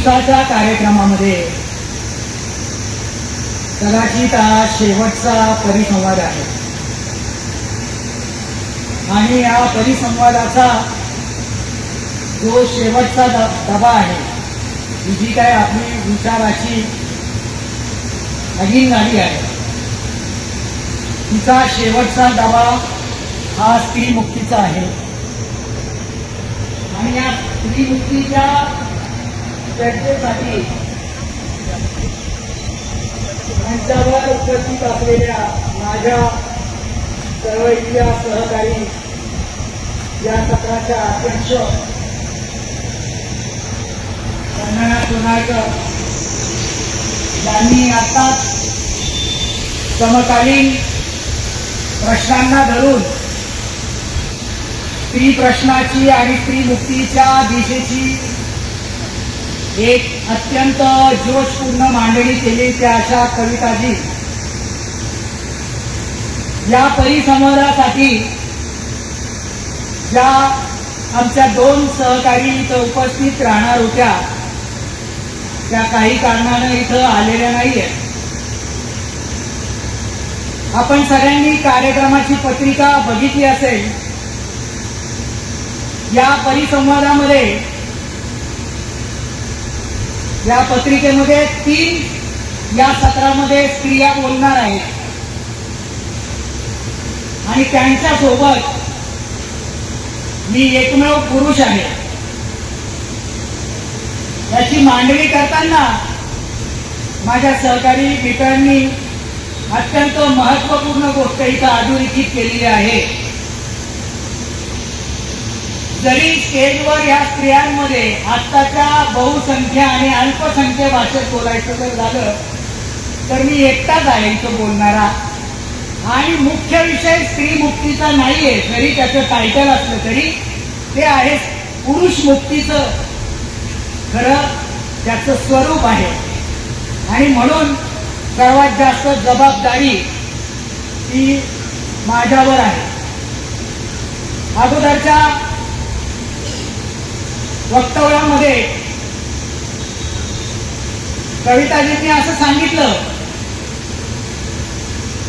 दिवसाच्या कार्यक्रमामध्ये कदाचित हा शेवटचा परिसंवाद आहे आणि या परिसंवादाचा जो शेवटचा दबा आहे, ही जी काय आपली विचाराची अगिनगाडी आहे, तिचा शेवटचा दबा हा स्त्री मुक्तीचा आहे. आणि या स्त्री मुक्तीच्या चर्चेसाठी मंचावर उपस्थित असलेल्या माझ्या सर्व इथल्या सहकारी, या सत्राच्या अध्यक्ष वंदना सोनाळकर यांनी आताच समकालीन प्रश्नांना धरून स्त्री प्रश्नाची आणि स्त्री मुक्तीच्या दिशेची एक अत्यंत जोशपूर्ण मांडणी केली. त्या अशा कविताजी या परिसंवादासाठी ज्या आमच्या 2 सहकारी इथं उपस्थित राहणार होत्या, त्या काही कारणानं इथं आलेल्या नाहीये. आपण सगळ्यांनी कार्यक्रमाची पत्रिका बघितली असेल. या परिसंवादामध्ये, या पत्रिकेमध्ये 3 या सत्रामध्ये स्त्रिया बोलणार आहेत आणि त्यांच्यासोबत मी एकमेव पुरुष आहे. याची मांडणी करताना माझ्या सहकारी मित्रांनी अत्यंत महत्वपूर्ण गोष्ट इथं अधोरेखित केलेली आहे. जरी स्टेजवर या स्त्रियांमध्ये आत्ताच्या बहुसंख्या आणि अल्पसंख्य भाषेत बोलायचं जर झालं तर मी एकटाच आहे इथं बोलणारा. आणि मुख्य विषय स्त्री मुक्तीचा नाहीये, जरी त्याचं टायटल असलं तरी ते आहे पुरुष मुक्तीचं खरं त्याचं स्वरूप आहे. आणि म्हणून सर्वात जास्त जबाबदारी ती माझ्यावर आहे. अगोदरच्या वक्तव्यामध्ये कविताजींनी असं सांगितलं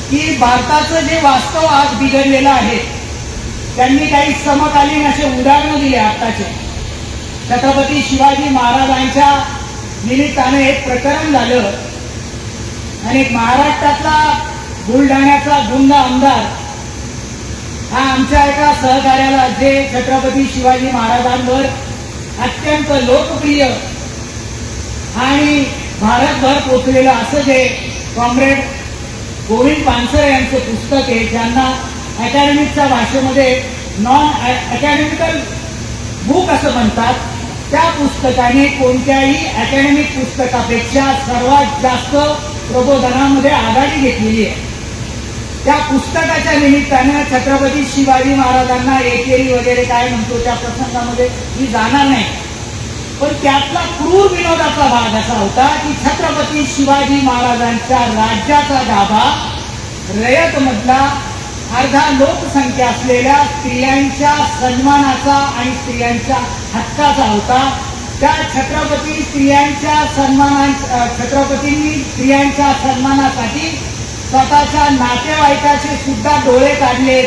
की भारताचं जे वास्तव आज बिघडलेलं आहे, त्यांनी काही समकालीन असे उदाहरणं दिले. आताचे छत्रपती शिवाजी महाराजांच्या निमित्तानं एक प्रकरण झालं आणि महाराष्ट्रातला बुलढाण्याचा गुंड आमदार हा आमच्या एका सहकार्याला, जे छत्रपती शिवाजी महाराजांवर अत्यंत लोकप्रिय आणि भारतभर पोचलेलं असं जे कॉम्रेड गोविंद पानसरे यांचं पुस्तक आहे, ज्यांना अकॅडमिकच्या भाषेमध्ये नॉन अकॅडमिकल बुक असं म्हणतात, त्या पुस्तकाने कोणत्याही अकॅडमिक पुस्तकापेक्षा सर्वात जास्त प्रबोधनामध्ये आघाडी घेतलेली आहे. त्या पुस्तकाच्या निमित्तानं छत्रपती शिवाजी महाराजांना एकेरी वगैरे काय म्हणतो त्या प्रसंगामध्ये मी जाणार नाही, पण त्यातला क्रूर विनोदाचा भाग असा होता की छत्रपती शिवाजी महाराजांच्या राज्याचा गाभा रयत मधला अर्धा लोकसंख्या असलेल्या स्त्रियांच्या सन्मानाचा आणि स्त्रियांच्या हक्काचा होता. त्या छत्रपतींनी स्त्रियांच्या सन्मानासाठी स्वतःच्या नातेवाईकाचे सुद्धा डोळे काढले.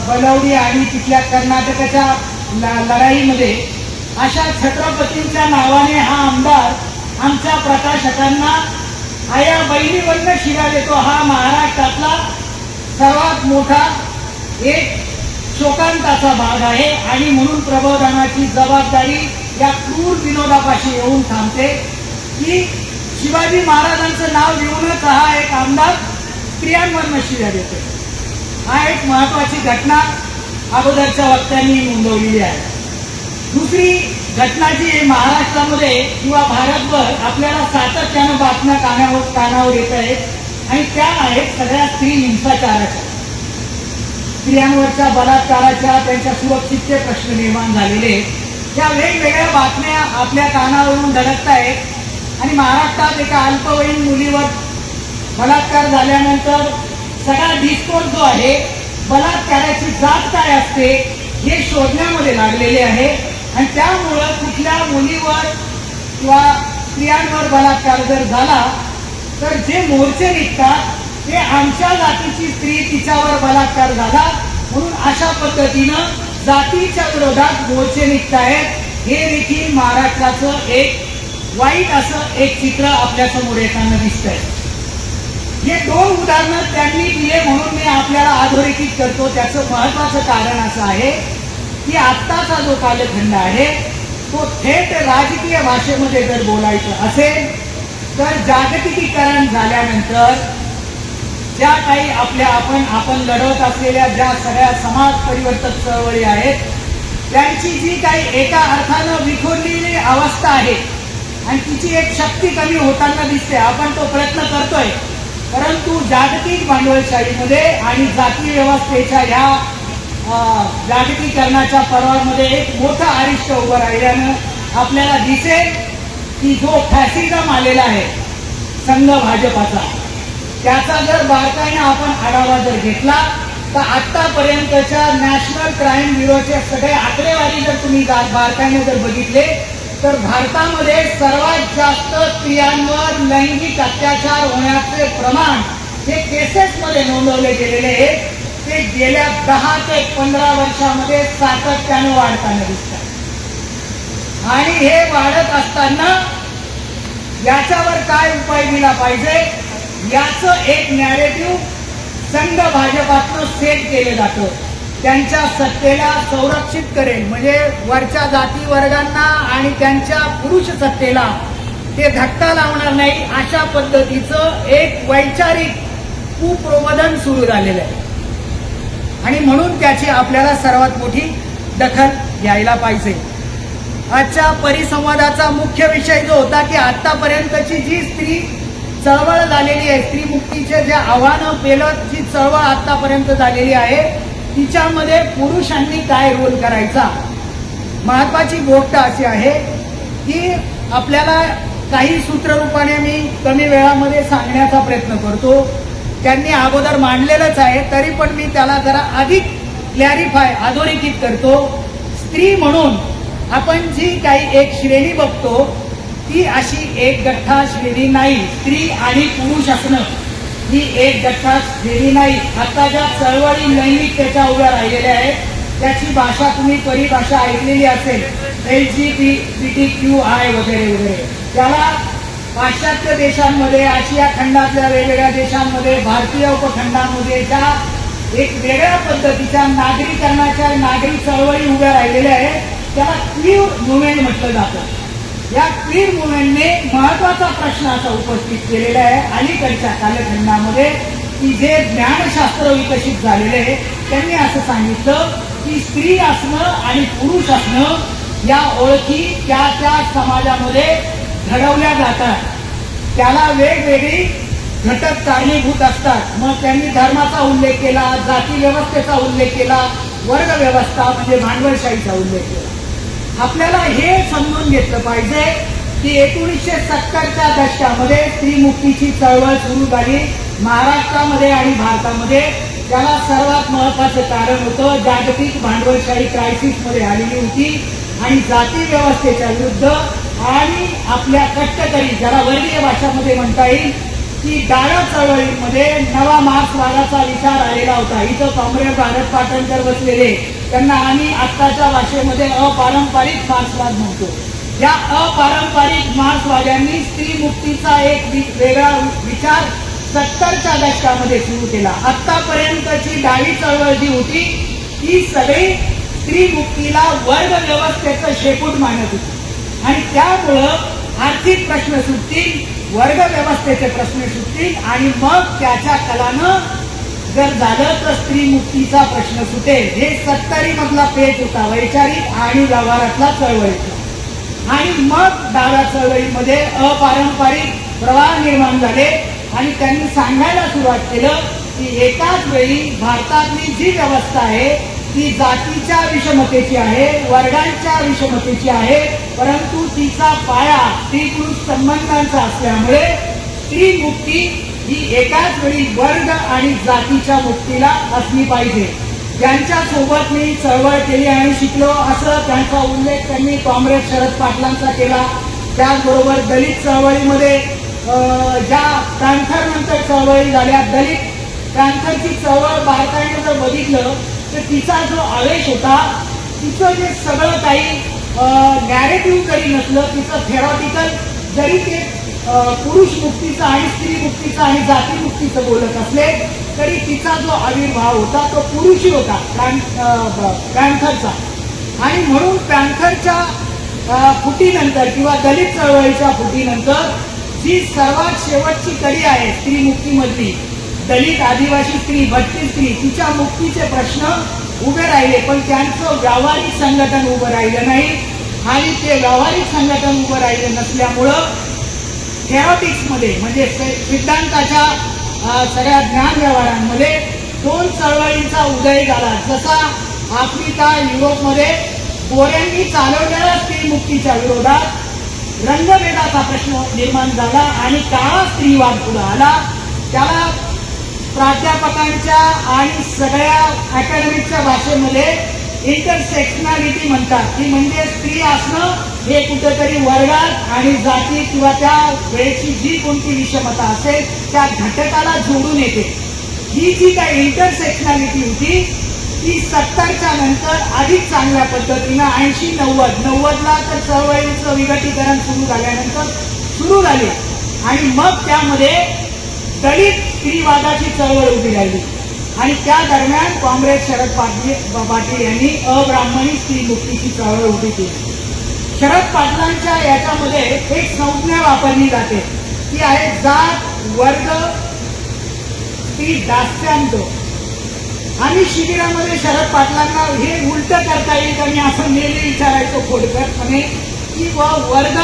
बलवडी आणि तिथल्या कर्नाटकाच्या लढाईमध्ये अशा छत्रपतींच्या नावाने हा आमदार आमच्या प्रकाशकांना आया बहिणीवरनं शिव्या देतो. हा महाराष्ट्रातला सर्वात मोठा एक शोकांताचा भाग आहे आणि म्हणून प्रबोधनाची जबाबदारी या क्रूर विनोदापाशी येऊन थांबते की शिवाजी महाराजांचं नाव घेऊनच हा एक आमदार स्त्रियांवर शिव्या देतो. हा एक महत्वाची घटना अगोदरच्या वक्त्यांनी नोंदवलेली आहे. दुसरी घटना जी महाराष्ट्रामध्ये किंवा भारतभर आपल्याला सातत्यानं बातम्या कानावर येत आहेत आणि त्या आहेत सगळ्या स्त्री हिंसाचाराच्या, स्त्रियांवरच्या बलात्काराच्या, त्यांच्या सुरक्षितचे प्रश्न निर्माण झालेले. या वेगवेगळ्या बातम्या आपल्या कानावरून धडकत आहेत आणि महाराष्ट्रात एका अल्पवयीन मुलीवर बलात्कार झाल्यानंतर सगळा डिस्कोर्स जो आहे बलात्काराची जात काय असते हे शोधण्यामध्ये लागलेले आहे. आणि त्यामुळं कुठल्या मुलीवर किंवा स्त्रियांवर बलात्कार जर झाला तर जे मोर्चे निघतात ते आमच्या जातीची स्त्री तिच्यावर बलात्कार झाला म्हणून अशा पद्धतीनं जातीच्या विरोधात मोर्चे निघतायत. हे देखील महाराष्ट्राचं एक वाईट असं एक चित्र आपल्या समोर येताना दिसतंय. हे दोन उदाहरणं त्यांनी दिले म्हणून मी आपल्याला अधोरेखित करतो. त्याचं महत्वाचं कारण असं आहे की आत्ताचा जो कालखंड आहे तो थेट राजकीय भाषेमध्ये जर बोलायचं असेल तर जागतिकीकरण झाल्यानंतर ज्या काही आपण लढवत असलेल्या ज्या सगळ्या समाज परिवर्तक चळवळी आहेत त्यांची जी काही एका अर्थानं विखुरलेली अवस्था आहे आणि तिची एक शक्ती कमी होताना दिसते. आपण तो प्रयत्न करतोय, परंतु जागतिक भांडवलशाहीमध्ये आणि जाती व्यवस्थेच्या ह्या जागतिकीकरणाच्या पर्वामध्ये एक मोठं अरिष्ट उभं राहिल्यानं आपल्याला दिसेल की जो फॅसिझम आलेला आहे संघ भाजपाचा, त्याचा जर बारकाईने आपण आढावा जर घेतला तर आतापर्यंतच्या नॅशनल क्राईम ब्युरोचे सगळे आकडेवारी जर तुम्ही बारकाईने जर बघितले तर भारतामध्ये सर्वात जास्त स्त्रियांवर लैंगिक अत्याचार होण्याचे प्रमाण हे केसेसमध्ये नोंदवले गेलेले आहेत. ते गेल्या 10 ते 15 वर्षामध्ये सातत्यानं वाढताना दिसतात आणि हे वाढत असताना याच्यावर काय उपाय दिला पाहिजे याचं एक नॅरेटिव्ह संघ भाजपातनं सेट केलं जातं. त्यांच्या सत्तेला संरक्षित करेल म्हणजे वरच्या जाती वर्गांना आणि त्यांच्या पुरुष सत्तेला ते धक्का लावणार नाही अशा पद्धतीचं एक वैचारिक कुप्रबोधन सुरू झालेलं आहे आणि म्हणून त्याची आपल्याला सर्वात मोठी दखल घ्यायला पाहिजे. आजच्या परिसंवादाचा मुख्य विषय जो होता की आतापर्यंतची जी स्त्री चळवळ झालेली आहे, स्त्री मुक्तीचे जे आव्हानं पेलत जी चळवळ आतापर्यंत झालेली आहे तिच्यामध्ये पुरुषांनी काय रोल करायचा. महत्वाची गोष्ट अशी आहे की आपल्याला काही सूत्ररूपाने मी कमी वेळामध्ये सांगण्याचा प्रयत्न करतो. त्यांनी अगोदर मांडलेलंच आहे तरी पण मी त्याला जरा अधिक क्लॅरिफाय अधोरेखित करतो. स्त्री म्हणून आपण जी काही एक श्रेणी बघतो ती अशी एक गठ्ठा श्रेणी नाही. स्त्री आणि पुरुष असणं ही एक गठ्ठा श्रेणी नाही. आता ज्या चळवळी लैंगिकतेच्या उभ्या राहिलेल्या आहेत त्याची भाषा तुम्ही परिभाषा ऐकलेली असेल, LGBTQI वगैरे वगैरे. त्याला पाश्चात्य देशांमध्ये, आशिया खंडातल्या वेगवेगळ्या देशांमध्ये, भारतीय उपखंडांमध्ये ज्या एक वेगळ्या पद्धतीच्या नागरीकरणाच्या नागरी चळवळी उभ्या राहिलेल्या आहेत त्याला क्वीर मुवमेंट म्हटलं जातं. या क्वीर मुवमेंटने महत्वाचा प्रश्न असा उपस्थित केलेला आहे अलीकडच्या कालखंडामध्ये की जे ज्ञानशास्त्र विकसित झालेले आहे त्यांनी असं सांगितलं की स्त्री असणं आणि पुरुष असणं या ओळखी त्या त्या समाजामध्ये घडवल्या जातात. त्याला वेगवेगळी घटक कारणीभूत असतात. मग त्यांनी धर्माचा उल्लेख केला, जाती व्यवस्थेचा उल्लेख केला, वर्ग व्यवस्था म्हणजे भांडवलशाहीचा उल्लेख केला. आपल्याला हे समजून घेतलं पाहिजे की 1970च्या दशकामध्ये स्त्री मुक्तीची चळवळ सुरू झाली महाराष्ट्रामध्ये आणि भारतामध्ये. त्याला सर्वात महत्वाचं कारण होतं जागतिक भांडवलशाही क्रायसिसमध्ये आलेली होती आणि जाती व्यवस्थेच्या विरुद्ध आणि आपल्या कष्टकरी ज्याला वर्गीय भाषामध्ये म्हणता येईल की डाव्या चळवळीमध्ये नवा मार्क्सवादाचा विचार आलेला होता. इथं कॉम्रेड भारत पाटणकर बसलेले, त्यांना आम्ही आत्ताच्या भाषेमध्ये अपारंपरिक मार्क्सवाद म्हणतो. या अपारंपरिक मार्क्सवाद्यांनी स्त्री मुक्तीचा एक वेगळा विचार 70च्या दशकामध्ये सुरू केला. आतापर्यंतची डावी चळवळ जी होती ती सगळी स्त्री मुक्तीला वर्ग व्यवस्थेचं शेपूट मानत होती आणि त्यामुळं आर्थिक प्रश्न सुटतील, वर्ग व्यवस्थेचे प्रश्न सुटतील आणि मग त्याच्या कलानं जर झालं तर स्त्री मुक्तीचा प्रश्न सुटेल. हे 70 मधला पेच होता वैचारिक आणि व्यवहारातला चळवळीचा. आणि मग डाव्या चळवळीमध्ये अपारंपरिक प्रवाह निर्माण झाले आणि त्यांनी सांगायला सुरुवात केलं की एकाच वेळी भारतातली जी व्यवस्था आहे ती जातीच्या विषमतेची आहे, वर्गांच्या विषमतेची आहे, परंतु तिचा पाया स्त्री पुरुष संबंधांचा असल्यामुळे स्त्री मुक्ती ही एकाच वेळी वर्ग आणि जातीच्या मुक्तीला असली पाहिजे. ज्यांच्या सोबत मी चळवळ केली आणि शिकलो असं त्यांचा उल्लेख त्यांनी कॉम्रेड शरद पाटलांचा केला, त्याचबरोबर दलित चळवळीमध्ये ज्या पॅन्थर नंतर चळवळी झाल्या, दलित पॅन्थरची चळवळ बारकाईने जर बघितलं तर तिचा जो आवेश होता, तिचं जे सगळं काही नॅरेटिव्ह जरी नसलं, तिचं थेरॉटिकल जरी ते पुरुष मुक्तीचा आणि स्त्री मुक्तीचा आणि जाती मुक्तीचं बोलत असले तरी तिचा जो आविर्भाव होता तो पुरुषी होता पॅन्थरचा. आणि म्हणून पॅन्थरच्या फुटीनंतर किंवा दलित चळवळीच्या फुटीनंतर जी सर्वात शेवटची कडी आहे स्त्री मुक्तीमधली, दलित आदिवासी स्त्री, भटकी स्त्री, तिच्या मुक्तीचे प्रश्न उभे राहिले, पण त्यांचं व्यावहारिक संघटन उभं राहिलं नाही. आणि ते व्यावहारिक संघटन उभं राहिलं नसल्यामुळं थेरॉटिक्समध्ये म्हणजे सिद्धांताच्या सगळ्या ज्ञान व्यवहारांमध्ये दोन चळवळींचा उदय झाला. जसा आफ्रिका, युरोपमध्ये गोऱ्यांनी चालवलेल्या स्त्री मुक्तीच्या विरोधात रंगभेदाचा प्रश्न निर्माण झाला आणि काळा स्त्रीवाद पुढे आला. त्याला प्राध्यापकांच्या आणि सगळ्या अकॅडमिकच्या भाषेमध्ये इंटरसेक्शनॅलिटी म्हणतात, की म्हणजे स्त्री असणं हे कुठेतरी वर्गात आणि जाती किंवा त्या वेळेची जी कोणती विषमता असेल त्या घटकाला जोडून येते. ही जी काही इंटरसेक्शनॅलिटी होती ती 70च्या नंतर अधिक चांगल्या पद्धतीनं 80-90ला तर चळवळीचं विघटीकरण सुरू झाल्यानंतर सुरू झाले आणि मग त्यामध्ये दलित स्त्रीवादाची चळवळ उभी राहिली. आणि त्या दरम्यान काँग्रेस शरद पाटील यांनी अब्राह्मणी स्त्री मुक्तीची चळवळ उभी केली. शरद पाटलांच्या याच्यामध्ये एक संज्ञा वापरली जाते, ती आहे जात, वर्ग, स्त्री दास्यांत. आम्ही शिबिरामध्ये शरद पाटलांना हे उलट करता येईल आणि असं नेहमी विचारायचो खोडकरपणे की वर्ग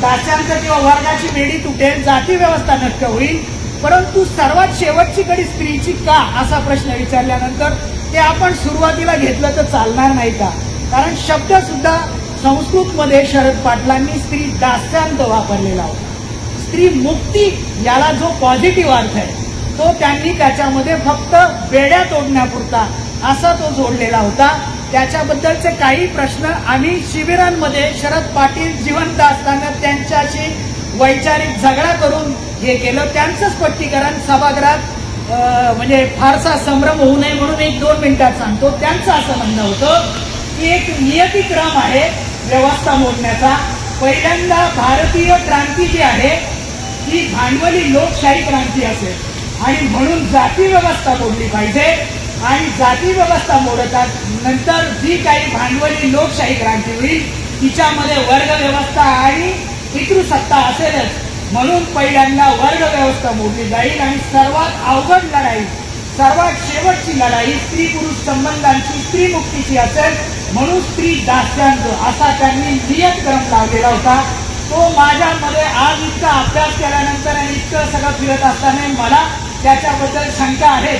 दास्यांत किंवा वर्गाची बेडी तुटेल, जाती व्यवस्था नष्ट होईल, परंतु सर्वात शेवटची कडी स्त्रीची का असा प्रश्न विचारल्यानंतर ते आपण सुरुवातीला घेतलं तर चालणार नाही का? कारण शब्द सुद्धा संस्कृतमध्ये शरद पाटलांनी स्त्री दास्यांत वापरलेला होता. स्त्री मुक्ती याला जो पॉझिटिव्ह अर्थ आहे तो त्यांनी त्याच्यामध्ये फक्त बेड्या तोडण्यापुरता असा तो जोडलेला होता. त्याच्याबद्दलचे काही प्रश्न आम्ही शिबिरांमध्ये शरद पाटील जिवंत असताना त्यांच्याशी वैचारिक झगडा करून हे केलं. त्यांचं स्पष्टीकरण सभागृहात म्हणजे फारसा संभ्रम होऊ नये म्हणून 1-2 मिनिटात सांगतो. त्यांचं असं म्हणणं होतं की एक नियतिक्रम आहे व्यवस्था मोडण्याचा. पहिल्यांदा भारतीय क्रांती जी आहे ती भांडवली लोकशाही क्रांती असेल आणि म्हणून जाती व्यवस्था मोडली पाहिजे आणि जाती व्यवस्था मोडतात नंतर जी काही भांडवली लोकशाही क्रांती होईल तिच्यामध्ये वर्ग व्यवस्था आणि पितृसत्ता असेलच. म्हणून पहिल्यांदा वर्ग व्यवस्था मोडली जाईल आणि सर्वात अवघड लढाई, सर्वात शेवटची लढाई स्त्री पुरुष संबंधांची, स्त्री मुक्तीची असेल. म्हणून स्त्री दास्यांत असा त्यांनी नियतक्रम लावलेला होता. तो माझ्यामध्ये आज इतका अभ्यास केल्यानंतर आणि इतकं सगळं फिरत असताना मला त्याच्याबद्दल शंका आहे.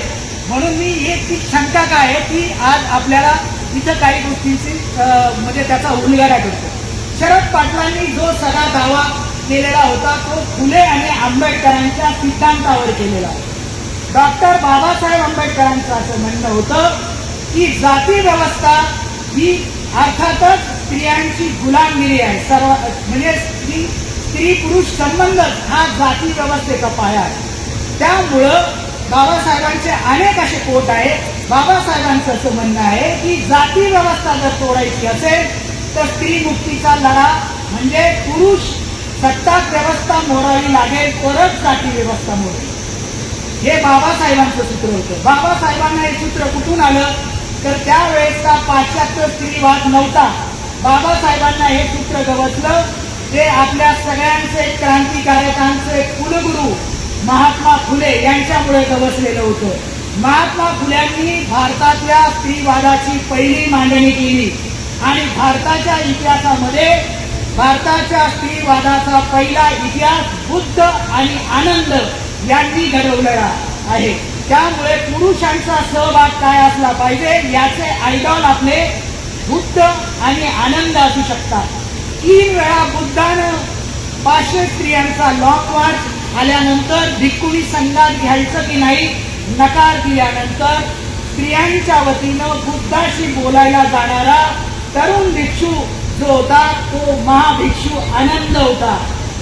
म्हणून मी एक ती शंका काय आहे की आज आपल्याला इथं काही गोष्टींची म्हणजे त्याचा उलगडा करतो. शरद पाटलांनी जो सगळा दावा केलेला होता तो फुले आणि आंबेडकरांच्या सिद्धांतावर केलेला. डॉक्टर बाबासाहेब आंबेडकरांचं असं म्हणणं होतं की जाती व्यवस्था ही अर्थातच स्त्रियांची गुलामगिरी आहे. सर्व म्हणजे स्त्री पुरुष संबंध हा जाती व्यवस्थेचा पाया आहे. त्यामुळं बाबासाहेबांचे अनेक असे कोट आहेत. बाबासाहेबांचं असं म्हणणं आहे की जाती व्यवस्था जर तोडायची असेल तर स्त्री मुक्तीचा लढा म्हणजे पुरुष सत्ताक व्यवस्था मोडावी लागेल, परत जाती व्यवस्था मोडेल. हे बाबासाहेबांचं सूत्र होतं. बाबासाहेबांना हे सूत्र कुठून आलं तर त्यावेळेसचा पाश्चात्य स्त्रीवाद नव्हता. बाबासाहेबांना हे सूत्र गवसलं ते आपल्या सगळ्यांचे क्रांतिकारकांचे कुलगुरू महात्मा फुले यांच्यामुळे गवसलेलं होतं. महात्मा फुल्यांनी भारतातल्या स्त्रीवादाची पहिली मांडणी केली आणि भारताच्या इतिहासामध्ये भारताच्या स्त्रीवादाचा पहिला इतिहास बुद्ध आणि आनंद यांनी घडवलेला आहे. त्यामुळे पुरुषांचा सहभाग काय असला पाहिजे याचे आयडॉल आपले बुद्ध आणि आनंद असू शकतात. 3 वेळा बुद्धानं 500 स्त्रियांचा लॉंग मार्च आल्यानंतर भिक्खुणी संघात घ्यायचं की नाही नकार दिल्यानंतर स्त्रियांच्या वतीनं बुद्धाशी बोलायला जाणारा तरुण भिक्षू जो होता तो महाभिक्षू आनंद होता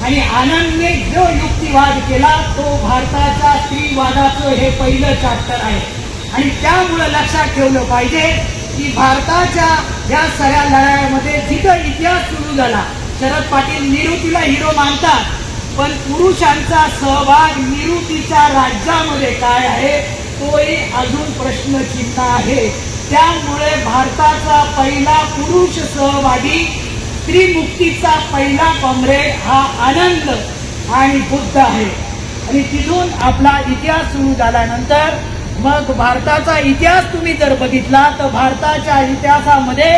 आणि आनंदने जो युक्तिवाद केला तो भारताच्या स्त्रीवादाचं हे पहिलं चॅप्टर आहे. आणि त्यामुळे लक्षात ठेवलं पाहिजे की भारताच्या या सगळ्या लढाईमध्ये जिथं इतिहास सुरू झाला, शरद पाटील निवृत्तीला हिरो मानतात, पण पुरुषांचा सहभाग निवृत्तीच्या राज्यामध्ये काय आहे तोही अजून प्रश्नचिन्ह आहे. त्यामुळे भारताचा पहिला पुरुष सहभागी स्त्री मुक्तीचा पहिला कॉम्रेड हा आनंद आणि बुद्ध आहे. आणि तिथून आपला इतिहास सुरू झाल्यानंतर मग भारताचा इतिहास तुम्ही जर बघितला तर भारताच्या इतिहासामध्ये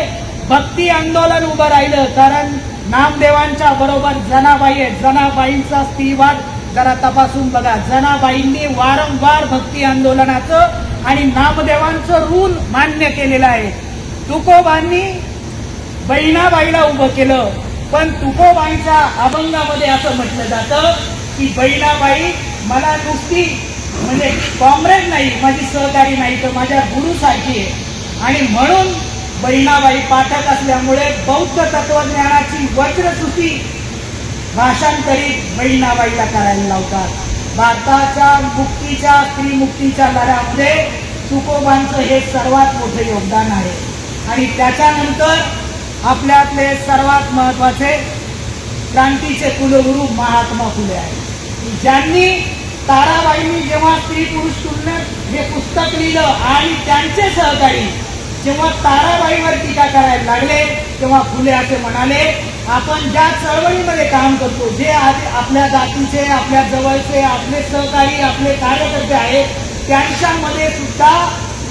भक्ती आंदोलन उभं राहिलं. कारण नामदेवांच्या बरोबर जनाबाई आहे. जनाबाईंचा स्त्रीवाद जरा तपासून बघा. जनाबाईंनी वारंवार भक्ती आंदोलनाचं आणि नामदेवांचं ऋण मान्य केलेलं आहे. तुकोबांनी बहिणाबाईला उभं केलं, पण तुकोबांच्या अभंगामध्ये असं म्हटलं जातं की बहिणाबाई मला नुसती म्हणजे कॉम्रेड नाही, माझी सहकारी नाही, तर माझ्या गुरुसारखी आहे. आणि म्हणून बहिणाबाई पाठक असल्यामुळे बौद्ध तत्वज्ञानाची वज्रसूती भाषांतरित बहिणाबाईला करायला लावतात. भारताच्या मुक्तीच्या स्त्री मुक्तीच्या लढ्यामध्ये तुकोबांचं हे सर्वात मोठं योगदान आहे. आणि त्याच्यानंतर आपल्यातले सर्वात महत्वाचे क्रांतीचे कुलगुरू महात्मा फुले आहेत, ज्यांनी ताराबाईंनी जेव्हा स्त्री पुरुष तुलनेत हे पुस्तक लिहिलं आणि त्यांचे सहकारी जेव्हा ताराबाईवर टीका करायला लागले तेव्हा फुले असे म्हणाले, आपण ज्या चळवळीमध्ये काम करतो, जे आज आपल्या जातीचे, आपल्या जवळचे, आपले सहकारी, आपले कार्यकर्ते आहेत, त्यांच्यामध्ये सुद्धा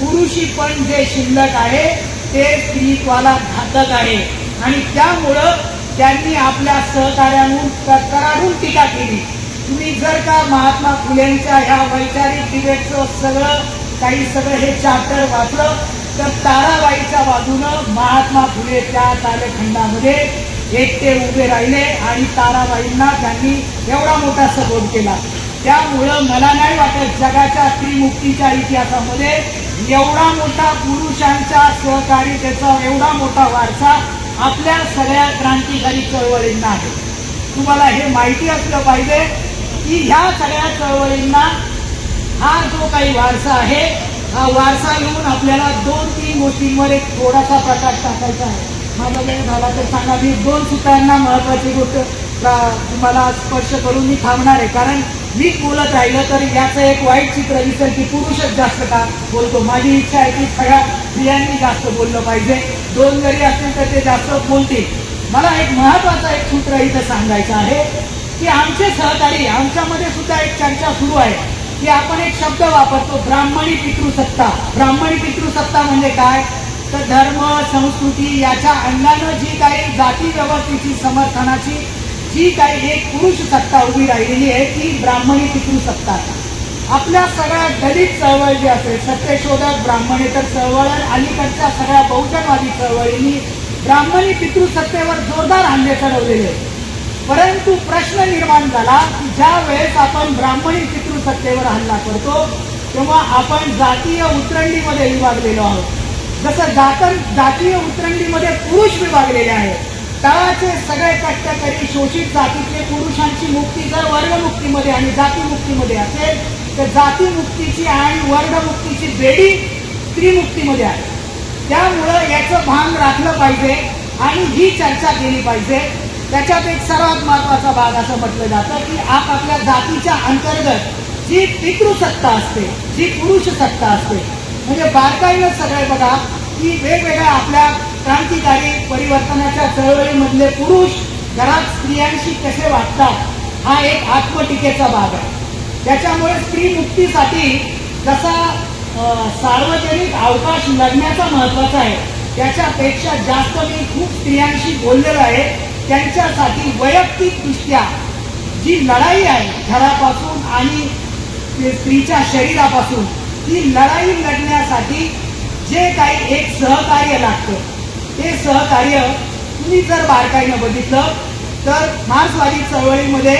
पुरुषीपण जे शिल्लक आहे ते स्त्रीत्वाला घातक आहे. आणि त्यामुळं त्यांनी आपल्या सहकार्याकडून टीका केली. तुम्ही जर का महात्मा फुलेंच्या ह्या वैचारिक डिबेटचं सगळं हे चॅप्टर वाचलं तर ताराबाईच्या बाजूनं महात्मा फुले त्या कालखंडामध्ये एकटे उभे राहिले आणि ताराबाईंना त्यांनी एवढा मोठा सपोर्ट केला. त्यामुळं मला नाही वाटत जगाच्या स्त्रीमुक्तीच्या इतिहासामध्ये एवढा मोठा पुरुषांच्या सहकारितेचा एवढा मोठा वारसा आपल्या सगळ्या क्रांतिकारी चळवळींना आहे. तुम्हाला हे माहिती असलं पाहिजे की ह्या सगळ्या चळवळींना हा जो काही वारसा आहे, हा वारसा घेऊन आपल्याला 2-3 गोष्टींवर एक थोडासा प्रकाश टाकायचा आहे. माझा वेळ झाला तर सांगा. मी 2 सूत्रांना महत्वाची गोष्ट तुम्हाला स्पर्श करून मी थांबणार आहे. कारण मी बोलत राहिलं तर याचं एक वाईट चित्र दिसेल की पुरुषच जास्त का बोलतो. माझी इच्छा आहे की सगळ्या स्त्रियांनी जास्त बोललं पाहिजे. 2 जरी असतील तर ते जास्त बोलतील. मला एक महत्वाचं एक सूत्र इथं सांगायचं आहे की आमचे सहकारी, आमच्यामध्ये सुद्धा एक चर्चा सुरू आहे की आपण एक शब्द वापरतो, ब्राह्मणी पितृसत्ता. ब्राह्मणी पितृसत्ता म्हणजे काय तर धर्म संस्कृती याच्या अंगानं जी काही जाती व्यवस्थेची समर्थनाची जी काही एक पुरुष सत्ता उभी राहिलेली आहे ती ब्राह्मणी पितृसत्ता. आपल्या सगळ्या दलित चळवळ जी असेल, सत्यशोधक ब्राह्मणेतर चळवळ, अलीकडच्या सगळ्या बहुजनवादी चळवळींनी ब्राह्मणी पितृसत्तेवर जोरदार हल्ले चढवलेले. परंतु प्रश्न निर्माण झाला की ज्या वेळेस आपण ब्राह्मणी पितृसत्तेवर हल्ला करतो तेव्हा आपण जातीय उतरंडीमध्ये विभागलेलो आहोत. जसं जातीय उतरंडीमध्ये पुरुष विभागलेले आहेत, तळाचे सगळे कष्टकरी शोषित जातीतले पुरुषांची मुक्ती जर वर्गमुक्तीमध्ये आणि जातीमुक्तीमध्ये असेल तर जातीमुक्तीची आणि वर्गमुक्तीची बेडी स्त्रीमुक्तीमध्ये आहे. त्यामुळं याचं भान राखलं पाहिजे आणि ही चर्चा केली पाहिजे. त्याच्यात एक सर्वात महत्वाचा भाग असं म्हटलं जातं की आपापल्या जातीच्या अंतर्गत जी पितृसत्ता असते, जी पुरुष सत्ता असते, म्हणजे बारकाईनं सगळे बघा की वेगवेगळ्या आपल्या क्रांतिकारी परिवर्तनाच्या चळवळीमधले पुरुष घरात स्त्रियांशी कसे वागतात हा एक आत्मटीकेचा भाग आहे. त्याच्यामुळे स्त्री मुक्तीसाठी जसा सार्वजनिक अवकाश लढण्याचा महत्वाचा आहे त्याच्यापेक्षा जास्त मी खूप स्त्रियांशी बोललेलो आहे. त्यांच्यासाठी वैयक्तिकदृष्ट्या जी लढाई आहे घरापासून आणि स्त्रीच्या शरीरापासून, ती लढाई लढण्यासाठी जे काही एक सहकार्य लागतं ते सहकार्य तुम्ही जर बारकाईनं बघितलं तर मार्क्सवादी चळवळीमध्ये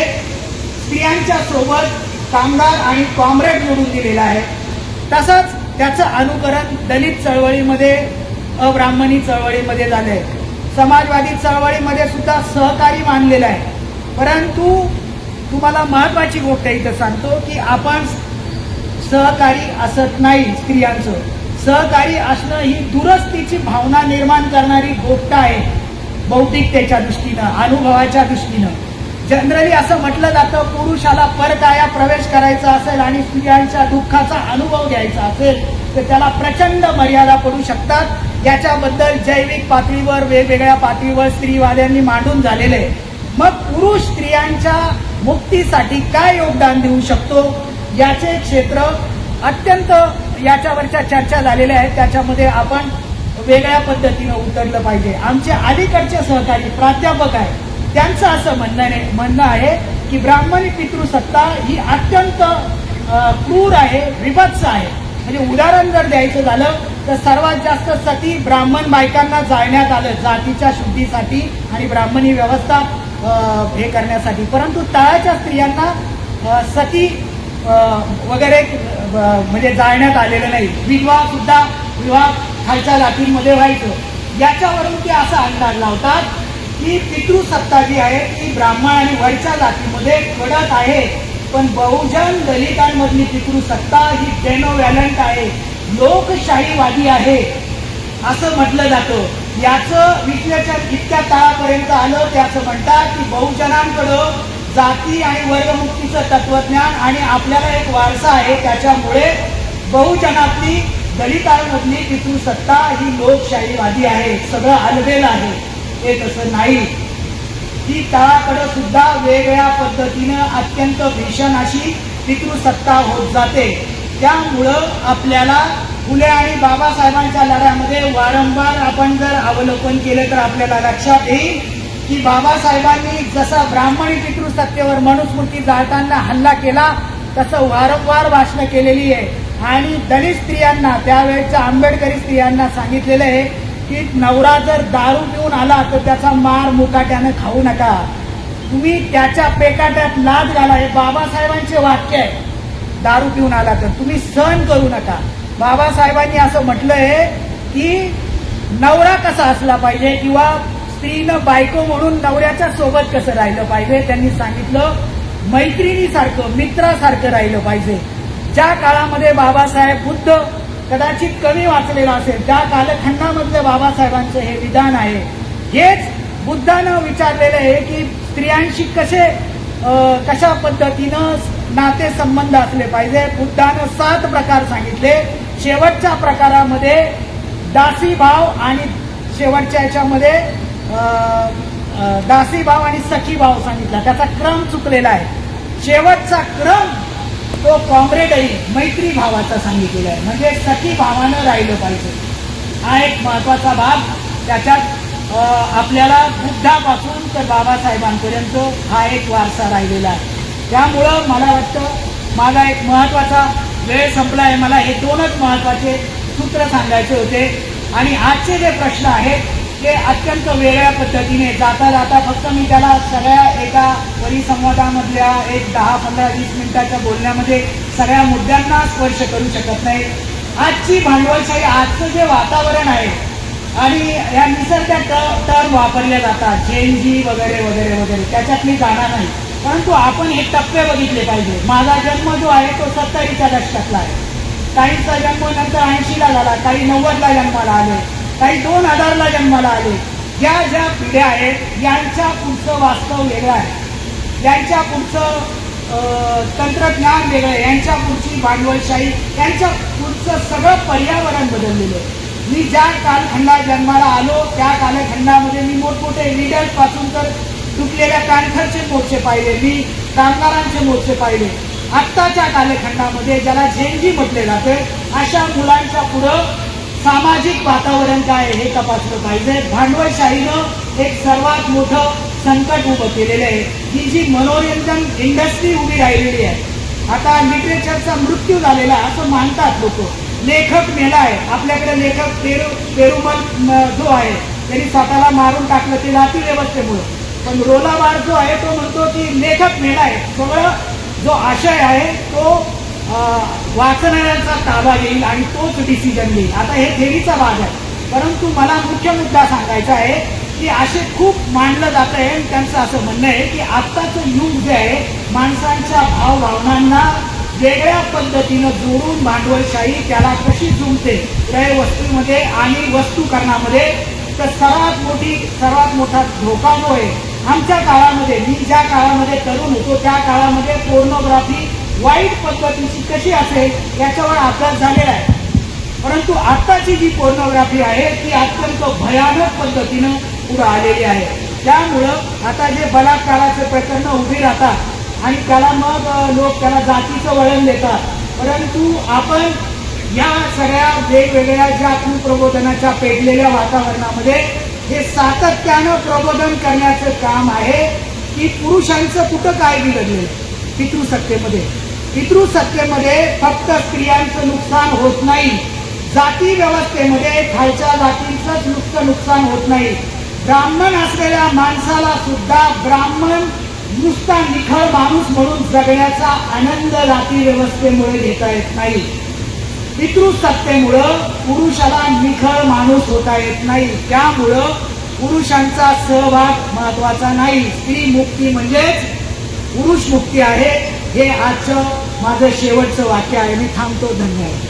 स्त्रियांच्या सोबत कामगार आणि कॉम्रेड जोडून दिलेला आहे. तसंच त्याचं अनुकरण दलित चळवळीमध्ये, अब्राह्मणी चळवळीमध्ये झालंय. समाजवादी चळवळीमध्ये सुद्धा सहकारी मानलेलं आहे. परंतु तुम्हाला महत्वाची गोष्ट इथं सांगतो की आपण सहकारी असत नाही. स्त्रियांचं सहकारी असणं ही दुरस्तीची भावना निर्माण करणारी गोष्ट आहे. बौद्धिकतेच्या दृष्टीनं, अनुभवाच्या दृष्टीनं जनरली असं म्हटलं जातं, पुरुषाला परकाया प्रवेश करायचा असेल आणि स्त्रियांच्या दुःखाचा अनुभव घ्यायचा असेल तर त्याला प्रचंड मर्यादा पडू शकतात. याच्याबद्दल जैविक पातळीवर, वेगवेगळ्या पातळीवर स्त्रीवाद्यांनी मांडून झालेले आहे. मग पुरुष स्त्रियांच्या मुक्तीसाठी काय योगदान देऊ शकतो याचे क्षेत्र अत्यंत याच्यावरच्या चर्चा झालेल्या आहेत. त्याच्यामध्ये आपण वेगळ्या पद्धतीनं उतरलं पाहिजे. आमचे अलीकडचे सहकारी प्राध्यापक आहेत, त्यांचं असं म्हणणं आहे की ब्राह्मणी पितृसत्ता ही अत्यंत क्रूर आहे, विभत्स आहे. म्हणजे उदाहरण जर द्यायचं झालं तर सर्वात जास्त सती ब्राह्मण बायकांना जाळण्यात आलं जातीच्या शुद्धीसाठी आणि ब्राह्मणी व्यवस्था हे करण्यासाठी. परंतु तळाच्या स्त्रियांना सती वगैरे म्हणजे जाळण्यात आलेलं नाही. विधवा सुद्धा विवाह खालच्या जातींमध्ये व्हायचं. याच्यावरून ते असा अंदाज लावतात की पितृसत्ता जी आहे ती ब्राह्मण आणि वरच्या जातीमध्ये कडक आहे, पण बहुजन दलितांमधली पितृसत्ता ही बेनोव्हॅलंट आहे, लोकशाहीवादी आहे असं म्हटलं जातं. याचं विश्लेषण इतक्या तळापर्यंत आलं ते असं म्हणतात की बहुजनांकडं जाती आणि वर्गमुक्तीचं तत्वज्ञान आणि आपल्याला एक वारसा आहे, त्याच्यामुळे बहुजनातली दलितांमधली पितृसत्ता ही लोकशाहीवादी आहे, सगळं अलबेल आहे. हे तसं नाही. ही तळाकडं सुद्धा वेगळ्या पद्धतीनं अत्यंत भीषण अशी पितृसत्ता होत जाते. त्यामुळं आपल्याला फुले आणि बाबासाहेबांच्या लढ्यामध्ये वारंवार आपण जर अवलोकन केलं तर आपल्याला लक्षात येईल की बाबासाहेबांनी जसा ब्राह्मणी पितृसत्तेवर मनुस्मृती जाळताना हल्ला केला तसं वारंवार भाषणं केलेली आहे. आणि दलित स्त्रियांना, त्यावेळेच्या आंबेडकरी स्त्रियांना सांगितलेलं आहे की नवरा जर दारू पिऊन आला तर त्याचा मार मुकाट्यानं खाऊ नका, तुम्ही त्याच्या पेकाट्यात लाद घाला. हे बाबासाहेबांचे वाक्य आहे. दारू पिऊन आला तर तुम्ही सहन करू नका. बाबासाहेबांनी असं म्हटलंय की नवरा कसा असला पाहिजे किंवा स्त्रीनं बायको म्हणून नवऱ्याच्या सोबत कसं राहिलं पाहिजे. त्यांनी सांगितलं मैत्रिणीसारखं, मित्रासारखं राहिलं पाहिजे. ज्या काळामध्ये बाबासाहेब बुद्ध कदाचित कमी वाचलेला असेल त्या कालखंडामधलं बाबासाहेबांचं हे विधान आहे. हेच बुद्धानं विचारलेलं आहे की स्त्रियांशी कशा पद्धतीनं नातेसंबंध असले पाहिजे. बुद्धानं 7 प्रकार सांगितले. शेवटच्या प्रकारामध्ये दासीभाव आणि शेवटच्या याच्यामध्ये दासीभाव आणि सखीभाव सांगितला. त्याचा क्रम चुकलेला आहे. शेवटचा क्रम तो कॉम्रेडही मैत्री भावाचा सांगितलेला आहे, म्हणजे सखी भावानं राहिलं पाहिजे. हा एक महत्वाचा भाग त्याच्यात आपल्याला बुद्धापासून तर बाबासाहेबांपर्यंत हा एक वारसा राहिलेला आहे. त्यामुळं मला वाटतं माझा एक महत्वाचा वेळ संपला आहे. मला हे 2च महत्वाचे सूत्र सांगायचे होते आणि आजचे जे प्रश्न आहेत ते अत्यंत वेगळ्या पद्धतीने जाता जाता फक्त मी त्याला सगळ्या एका परिसंवादामधल्या एक 10-15-20 मिनिटाच्या बोलण्यामध्ये सगळ्या मुद्द्यांना स्पर्श करू शकत नाही. आजची भांडवलशाही, आजचं जे वातावरण आहे आणि या निसर्ग टर्म वापरल्या जातात जेनजी वगैरे वगैरे वगैरे, त्याच्यात मी जाणार नाही. परंतु आपण हे टप्पे बघितले पाहिजे. माझा जन्म जो आहे तो 70च्या दशकातला आहे. काहींचा जन्म नंतर 80ला झाला, काही 90ला जन्माला आले, काही 2000ला जन्माला आले. या ज्या पिढ्या आहेत यांच्या पुढचं वास्तव वेगळं आहे, यांच्या पुढचं तंत्रज्ञान वेगळं आहे, यांच्या पुढची भांडवलशाही, यांच्या पुढचं सगळं पर्यावरण बदललेलं आहे. मी ज्या कालखंडात जन्माला आलो त्या कालखंडामध्ये मी मोठमोठे लीडर्स पासून तर तुटलेल्या पॅन्थरचे मोर्चे पाहिले, मी कामगारांचे मोर्चे पाहिले. आत्ताच्या कालखंडामध्ये ज्याला झेनजी म्हटले जाते अशा मुलांच्या पुढं सामाजिक वातावरण काय हे तपासलं पाहिजे. भांडवलशाहीनं एक सर्वात मोठं संकट उभं केलेलं आहे. ही जी मनोरंजन इंडस्ट्री उभी राहिलेली आहे, आता लिटरेचरचा मृत्यू झालेला असं मानतात लोक. लेखक मेलाय. आपल्याकडे लेखक पेरुमल जो आहे त्यांनी स्वतःला मारून टाकलं ते जाती व्यवस्थेमुळे. पण रोलाबार जो आहे तो म्हणतो की लेखक मेलाय. सगळं जो आशय आहे तो वाचणाऱ्यांचा ताबा येईल आणि तोच डिसिजन घेईल. आता हे थेरीचा भाग आहे. परंतु मला मुख्य मुद्दा सांगायचा आहे की असे खूप मांडलं जात आहे. आणि त्यांचं असं म्हणणं आहे की आत्ताचं युग जे आहे माणसांच्या भावभावनांना वेगळ्या पद्धतीनं जोडून भांडवलशाही त्याला कशी जुंपते क्रय वस्तूमध्ये आणि वस्तूकरणामध्ये. तर सर्वात मोठा धोका जो आहे आमच्या काळामध्ये, मी ज्या काळामध्ये तरुण होतो त्या काळामध्ये पोर्नोग्राफी वाईट पद्धतीची कशी असेल याच्यावर अभ्यास झालेला आहे. परंतु आत्ताची जी पोर्नोग्राफी आहे ती अत्यंत भयानक पद्धतीनं पुढे आलेली आहे. त्यामुळं आता जे बलात्काराचे प्रकरण उभी राहतात आणि त्याला मग लोक त्याला जातीचं वळण देतात. परंतु आपण या सगळ्या वेगवेगळ्या ज्या कुप्रबोधनाच्या पेटलेल्या वातावरणामध्ये हे सातत्यानं प्रबोधन करण्याचं काम आहे की पुरुषांचं कुठं काय बिघडलेलं. पितृसत्तेमध्ये फक्त स्त्रियांचं नुकसान होत नाही, जाती व्यवस्थेमध्ये खालच्या जातींचंच नुकसान होत नाही. ब्राह्मण असलेल्या माणसाला सुद्धा ब्राह्मण नुसता निखळ माणूस म्हणून जगण्याचा आनंद जाती व्यवस्थेमुळे घेता येत नाही. पितृसत्तेमुळं पुरुषाला निखळ माणूस होता येत नाही. त्यामुळं पुरुषांचा सहभाग महत्वाचा नाही. स्त्री मुक्ती म्हणजेच पुरुष मुक्ती आहे. हे आजचं माझं शेवटचं वाक्य आहे. मी थांबतो. धन्यवाद.